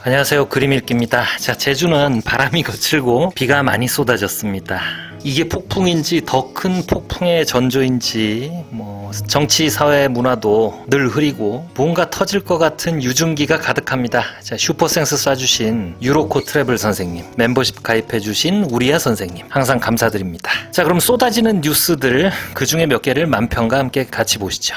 안녕하세요. 그림읽기입니다. 자, 제주는 바람이 거칠고 비가 많이 쏟아졌습니다. 이게 폭풍인지 더 큰 폭풍의 전조인지 정치, 사회, 문화도 늘 흐리고 뭔가 터질 것 같은 유중기가 가득합니다. 자, 슈퍼생스 쏴주신 유로코 트래블 선생님, 멤버십 가입해주신 우리야 선생님, 항상 감사드립니다. 자, 그럼 쏟아지는 뉴스들 그 중에 몇 개를 만평과 함께 같이 보시죠.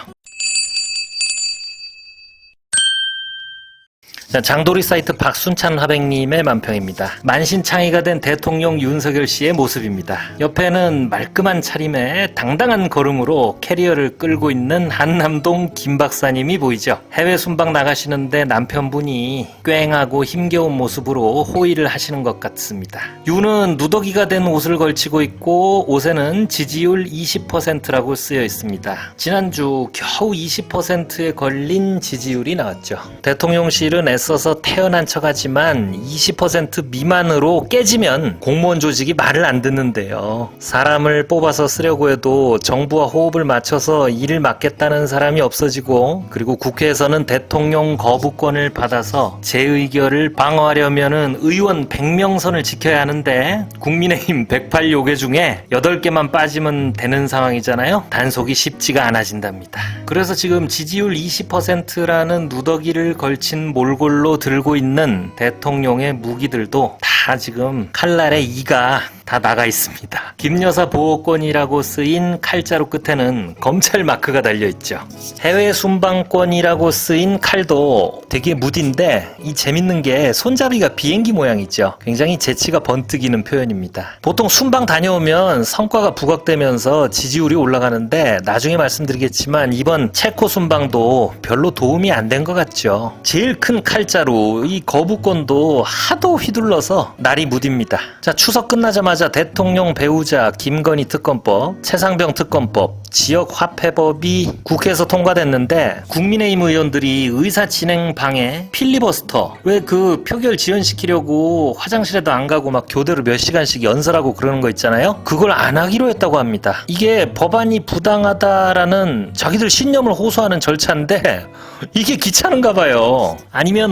장도리 사이트 박순찬 화백님의 만평입니다. 만신창이가 된 대통령 윤석열 씨의 모습입니다. 옆에는 말끔한 차림에 당당한 걸음으로 캐리어를 끌고 있는 한남동 김 박사님이 보이죠. 해외 순방 나가시는데 남편분이 꽹하고 힘겨운 모습으로 호의를 하시는 것 같습니다. 윤은 누더기가 된 옷을 걸치고 있고 옷에는 지지율 20%라고 쓰여 있습니다. 지난주 겨우 20%에 걸린 지지율이 나왔죠. 대통령실은 애써서 태어난 척하지만 20% 미만으로 깨지면 공무원 조직이 말을 안 듣는데요. 사람을 뽑아서 쓰려고 해도 정부와 호흡을 맞춰서 일을 맡겠다는 사람이 없어지고, 그리고 국회에서는 대통령 거부권을 받아서 재의결을 방어하려면 의원 100명선을 지켜야 하는데 국민의힘 108요개 중에 8개만 빠지면 되는 상황이잖아요. 단속이 쉽지가 않아진답니다. 그래서 지금 지지율 20%라는 누더기를 걸친 몰골로 들고 있는 대통령의 무기들도 다 지금 칼날에 이가 다 나가 있습니다. 김여사 보호권이라고 쓰인 칼자루 끝에는 검찰 마크가 달려있죠. 해외 순방권이라고 쓰인 칼도 되게 무딘데, 이 재밌는 게 손잡이가 비행기 모양이죠. 굉장히 재치가 번뜩이는 표현입니다. 보통 순방 다녀오면 성과가 부각되면서 지지율이 올라가는데, 나중에 말씀드리겠지만 이번 체코 순방도 별로 도움이 안 된 것 같죠. 제일 큰 칼자루, 이 거부권도 하도 휘둘러서 날이 무딥니다. 자, 추석 끝나자마자 대통령 배우자 김건희 특검법, 최상병 특검법, 지역화폐법이 국회에서 통과됐는데, 국민의힘 의원들이 의사진행 방해, 필리버스터, 왜 그 표결 지연시키려고 화장실에도 안 가고 막 교대로 몇 시간씩 연설하고 그러는 거 있잖아요. 그걸 안 하기로 했다고 합니다. 이게 법안이 부당하다라는 자기들 신념을 호소하는 절차인데 이게 귀찮은가 봐요. 아니면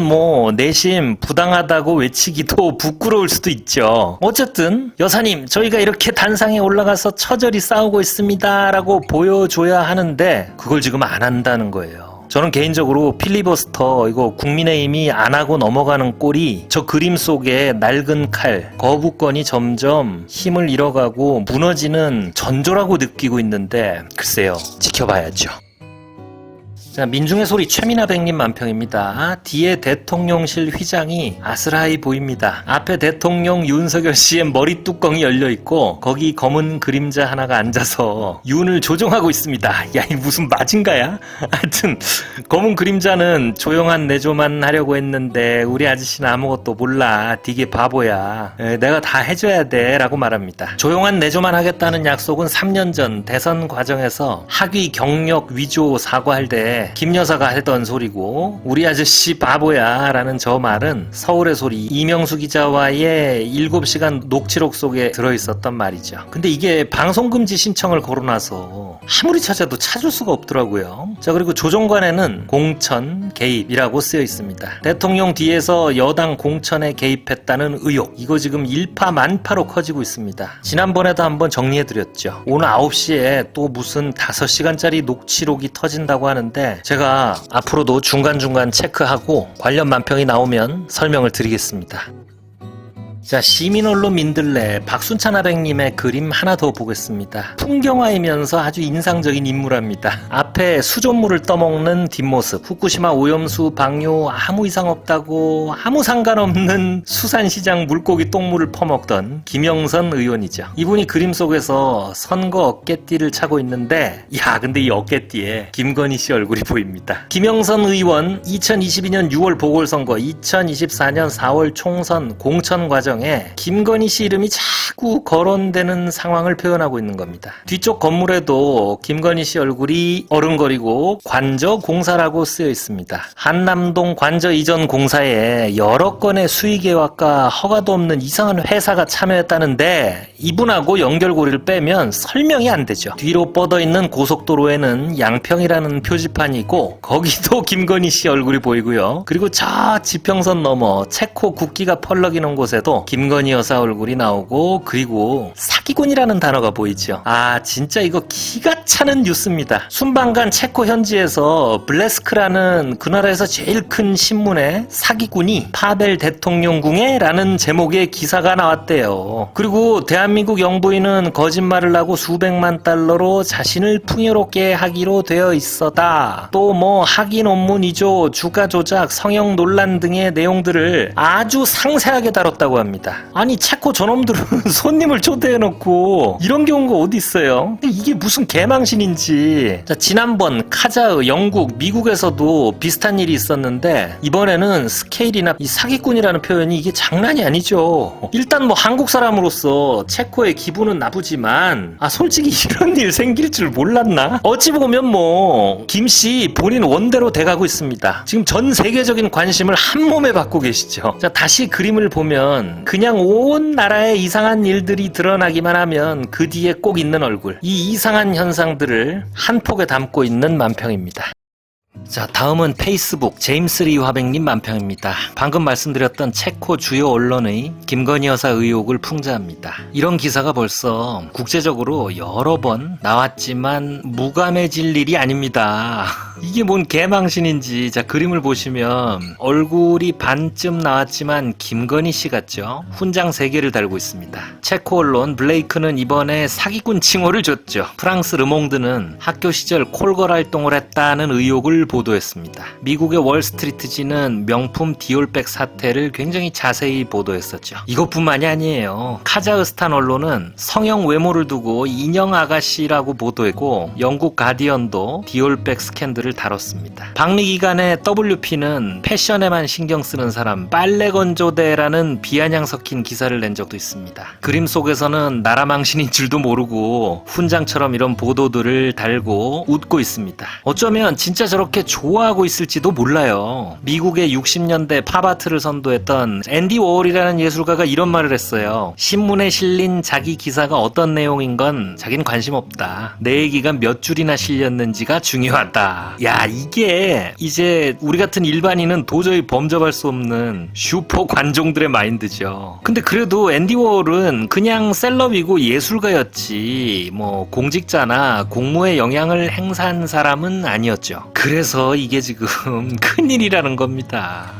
내심 부당하다고 외치기도 부끄러울 수도 있죠. 어쨌든 여사님, 저희가 이렇게 단상에 올라가서 처절히 싸우고 있습니다 라고 보여줘야 하는데 그걸 지금 안 한다는 거예요. 저는 개인적으로 필리버스터 이거 국민의힘이 안 하고 넘어가는 꼴이 저 그림 속에 낡은 칼, 거부권이 점점 힘을 잃어가고 무너지는 전조라고 느끼고 있는데, 글쎄요, 지켜봐야죠. 자, 민중의 소리 최민아 백님 만평입니다. 뒤에 대통령실 휘장이 아스라이 보입니다. 앞에 대통령 윤석열 씨의 머리 뚜껑이 열려있고 거기 검은 그림자 하나가 앉아서 윤을 조종하고 있습니다. 야, 이 무슨 마징가야? 하여튼 검은 그림자는 조용한 내조만 하려고 했는데 우리 아저씨는 아무것도 몰라. 되게 바보야. 내가 다 해줘야 돼 라고 말합니다. 조용한 내조만 하겠다는 약속은 3년 전 대선 과정에서 학위 경력 위조 사과할 때 김여사가 했던 소리고, 우리 아저씨 바보야 라는 저 말은 서울의 소리 이명수 기자와의 7시간 녹취록 속에 들어있었던 말이죠. 근데 이게 방송금지 신청을 걸어놔서 아무리 찾아도 찾을 수가 없더라고요. 자, 그리고 조정관에는 공천 개입이라고 쓰여 있습니다. 대통령 뒤에서 여당 공천에 개입했다는 의혹, 이거 지금 일파만파로 커지고 있습니다. 지난번에도 한번 정리해드렸죠. 오늘 9시에 또 무슨 5시간짜리 녹취록이 터진다고 하는데 제가 앞으로도 중간중간 체크하고 관련 만평이 나오면 설명을 드리겠습니다. 자, 시민언론 민들레 박순찬 화백님의 그림 하나 더 보겠습니다. 풍경화이면서 아주 인상적인 인물합니다. 앞에 수돗물을 떠먹는 뒷모습, 후쿠시마 오염수 방류 아무 이상 없다고 아무 상관없는 수산시장 물고기 똥물을 퍼먹던 김영선 의원이죠. 이분이 그림 속에서 선거 어깨띠를 차고 있는데, 야, 근데 이 어깨띠에 김건희 씨 얼굴이 보입니다. 김영선 의원 2022년 6월 보궐선거, 2024년 4월 총선 공천 과정 김건희 씨 이름이 자꾸 거론되는 상황을 표현하고 있는 겁니다. 뒤쪽 건물에도 김건희 씨 얼굴이 어른거리고 관저 공사라고 쓰여 있습니다. 한남동 관저 이전 공사에 여러 건의 수의 계획과 허가도 없는 이상한 회사가 참여했다는데 이분하고 연결고리를 빼면 설명이 안 되죠. 뒤로 뻗어 있는 고속도로에는 양평이라는 표지판이 있고 거기도 김건희 씨 얼굴이 보이고요. 그리고 저 지평선 넘어 체코 국기가 펄럭이는 곳에도 김건희 여사 얼굴이 나오고 그리고 사기꾼이라는 단어가 보이죠. 아 진짜 이거 기가 차는 뉴스입니다. 순방간 체코 현지에서 블레스크라는 그 나라에서 제일 큰 신문에 사기꾼이 파벨 대통령궁에 라는 제목의 기사가 나왔대요. 그리고 대한민국 영부인은 거짓말을 하고 수백만 달러로 자신을 풍요롭게 하기로 되어 있어다. 또 뭐 학위 논문이죠. 주가 조작, 성형 논란 등의 내용들을 아주 상세하게 다뤘다고 합니다. 아니 체코 저놈들은 손님을 초대해놓고 이런 경우가 어디 있어요? 이게 무슨 개망신인지. 자, 지난번 카자흐, 영국, 미국에서도 비슷한 일이 있었는데 이번에는 스케일이나 이 사기꾼이라는 표현이 이게 장난이 아니죠. 일단 뭐 한국 사람으로서 체코의 기분은 나쁘지만 솔직히 이런 일 생길 줄 몰랐나? 어찌 보면 뭐 김씨 본인 원대로 돼가고 있습니다. 지금 전 세계적인 관심을 한 몸에 받고 계시죠. 자, 다시 그림을 보면 그냥 온 나라에 이상한 일들이 드러나기만 하면 그 뒤에 꼭 있는 얼굴, 이 이상한 현상들을 한 폭에 담고 있는 만평입니다. 자, 다음은 페이스북 제임스 리 화백님 만평입니다. 방금 말씀드렸던 체코 주요 언론의 김건희 여사 의혹을 풍자합니다. 이런 기사가 벌써 국제적으로 여러 번 나왔지만 무감해질 일이 아닙니다. 이게 뭔 개망신인지. 자, 그림을 보시면 얼굴이 반쯤 나왔지만 김건희 씨 같죠? 훈장 3개를 달고 있습니다. 체코 언론 블레이크는 이번에 사기꾼 칭호를 줬죠. 프랑스 르몽드는 학교 시절 콜걸 활동을 했다는 의혹을 보도했습니다. 미국의 월스트리트지는 명품 디올백 사태를 굉장히 자세히 보도했었죠. 이것뿐만이 아니에요. 카자흐스탄 언론은 성형 외모를 두고 인형 아가씨라고 보도했고 영국 가디언도 디올백 스캔들을 다뤘습니다. 방미 기간에 WP는 패션에만 신경 쓰는 사람 빨래 건조대라는 비아냥 섞인 기사를 낸 적도 있습니다. 그림 속에서는 나라 망신인 줄도 모르고 훈장처럼 이런 보도들을 달고 웃고 있습니다. 어쩌면 진짜 저렇게 좋아하고 있을지도 몰라요. 미국의 60년대 팝아트를 선도했던 앤디 워홀이라는 예술가가 이런 말을 했어요. 신문에 실린 자기 기사가 어떤 내용인 건 자긴 관심 없다. 내 얘기가 몇 줄이나 실렸는지가 중요하다. 야, 이게 이제 우리 같은 일반인은 도저히 범접할 수 없는 슈퍼 관종들의 마인드죠. 근데 그래도 앤디 워홀은 그냥 셀럽이고 예술가였지 뭐 공직자나 공무에 영향을 행사한 사람은 아니었죠. 그래서 이게 지금 큰일이라는 겁니다.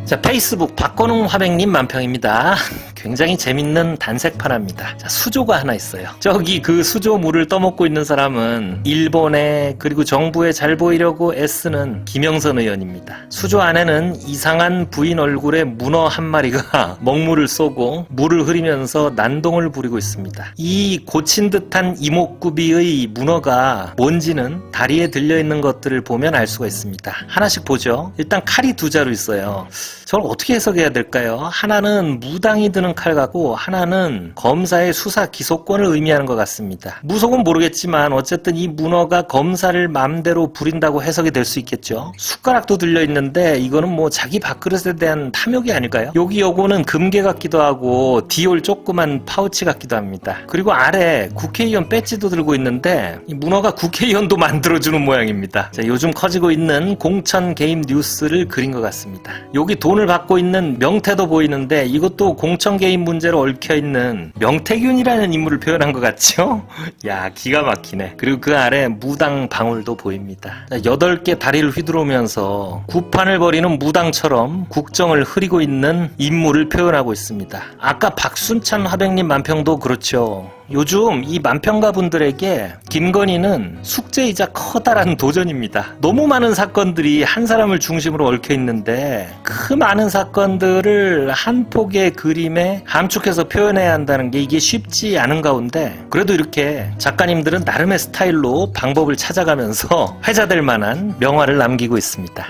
자, 페이스북 박건웅 화백님 만평입니다. 굉장히 재밌는 단색판화입니다. 자, 수조가 하나 있어요. 저기 그 수조물을 떠먹고 있는 사람은 일본에 그리고 정부에 잘 보이려고 애쓰는 김영선 의원입니다. 수조 안에는 이상한 부인 얼굴에 문어 한 마리가 먹물을 쏘고 물을 흐리면서 난동을 부리고 있습니다. 이 고친 듯한 이목구비의 문어가 뭔지는 다리에 들려있는 것들을 보면 알 수가 있습니다. 하나씩 보죠. 일단 칼이 2자루 있어요. 저걸 어떻게 해석해야 될까요? 하나는 무당이 드는 칼 같고 하나는 검사의 수사 기소권을 의미하는 것 같습니다. 무속은 모르겠지만 어쨌든 이 문어가 검사를 마음대로 부린다고 해석이 될 수 있겠죠. 숟가락도 들려있는데 이거는 뭐 자기 밥그릇에 대한 탐욕이 아닐까요? 요거는 금괴 같기도 하고 디올 조그만 파우치 같기도 합니다. 그리고 아래 국회의원 배지도 들고 있는데 이 문어가 국회의원도 만들어주는 모양입니다. 자, 요즘 커지고 있는 공천 개입 뉴스를 그린 것 같습니다. 여기 돈을 받고 있는 명태도 보이는데 이것도 공천 개입 문제로 얽혀있는 명태균이라는 인물을 표현한 것 같죠? 야, 기가 막히네. 그리고 그 아래 무당 방울도 보입니다. 8개 다리를 휘두르면서 구판을 벌이는 무당처럼 국정을 흐리고 있는 인물을 표현하고 있습니다. 아까 박순찬 화백님 만평도 그렇죠. 요즘 이 만평가 분들에게 김건희는 숙제이자 커다란 도전입니다. 너무 많은 사건들이 한 사람을 중심으로 얽혀 있는데 그 많은 사건들을 한 폭의 그림에 함축해서 표현해야 한다는 게 이게 쉽지 않은 가운데 그래도 이렇게 작가님들은 나름의 스타일로 방법을 찾아가면서 회자될 만한 명화를 남기고 있습니다.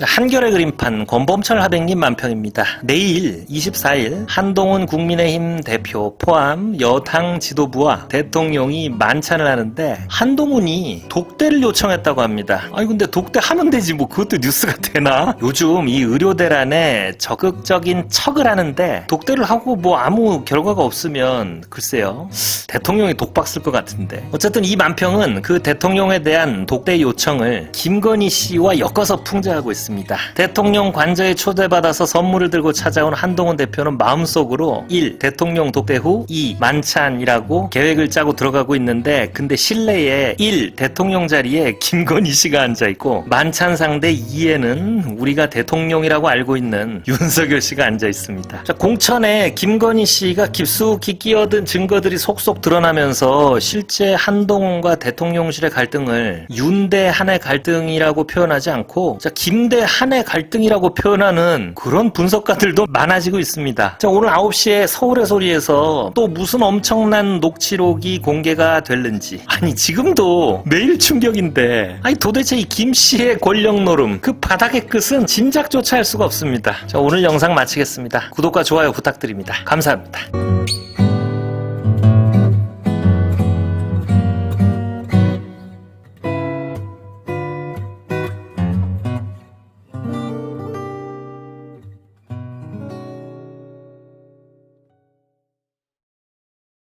자, 한겨레 그림판 권범철 하백님 만평입니다. 내일 24일 한동훈 국민의힘 대표 포함 여당 지도부와 대통령이 만찬을 하는데 한동훈이 독대를 요청했다고 합니다. 아니 근데 독대 하면 되지 뭐 그것도 뉴스가 되나? 요즘 이 의료대란에 적극적인 척을 하는데 독대를 하고 뭐 아무 결과가 없으면 글쎄요 대통령이 독박 쓸 것 같은데. 어쨌든 이 만평은 그 대통령에 대한 독대 요청을 김건희 씨와 엮어서 풍자하고 있습니다. 대통령 관저에 초대받아서 선물을 들고 찾아온 한동훈 대표는 마음속으로 1. 대통령 독대 후 2. 만찬이라고 계획을 짜고 들어가고 있는데 근데 실내에 1. 대통령 자리에 김건희 씨가 앉아있고 만찬 상대 2에는 우리가 대통령이라고 알고 있는 윤석열 씨가 앉아있습니다. 자, 공천에 김건희 씨가 깊숙이 끼어든 증거들이 속속 드러나면서 실제 한동훈과 대통령실의 갈등을 윤대 한의 갈등이라고 표현하지 않고 김대 한의 갈등이라고 표현하는 그런 분석가들도 많아지고 있습니다. 자, 오늘 9시에 서울의 소리에서 또 무슨 엄청난 녹취록이 공개가 될는지. 아니 지금도 매일 충격인데 아니 도대체 이 김 씨의 권력 노름 그 바닥의 끝은 짐작조차 할 수가 없습니다. 자, 오늘 영상 마치겠습니다. 구독과 좋아요 부탁드립니다. 감사합니다.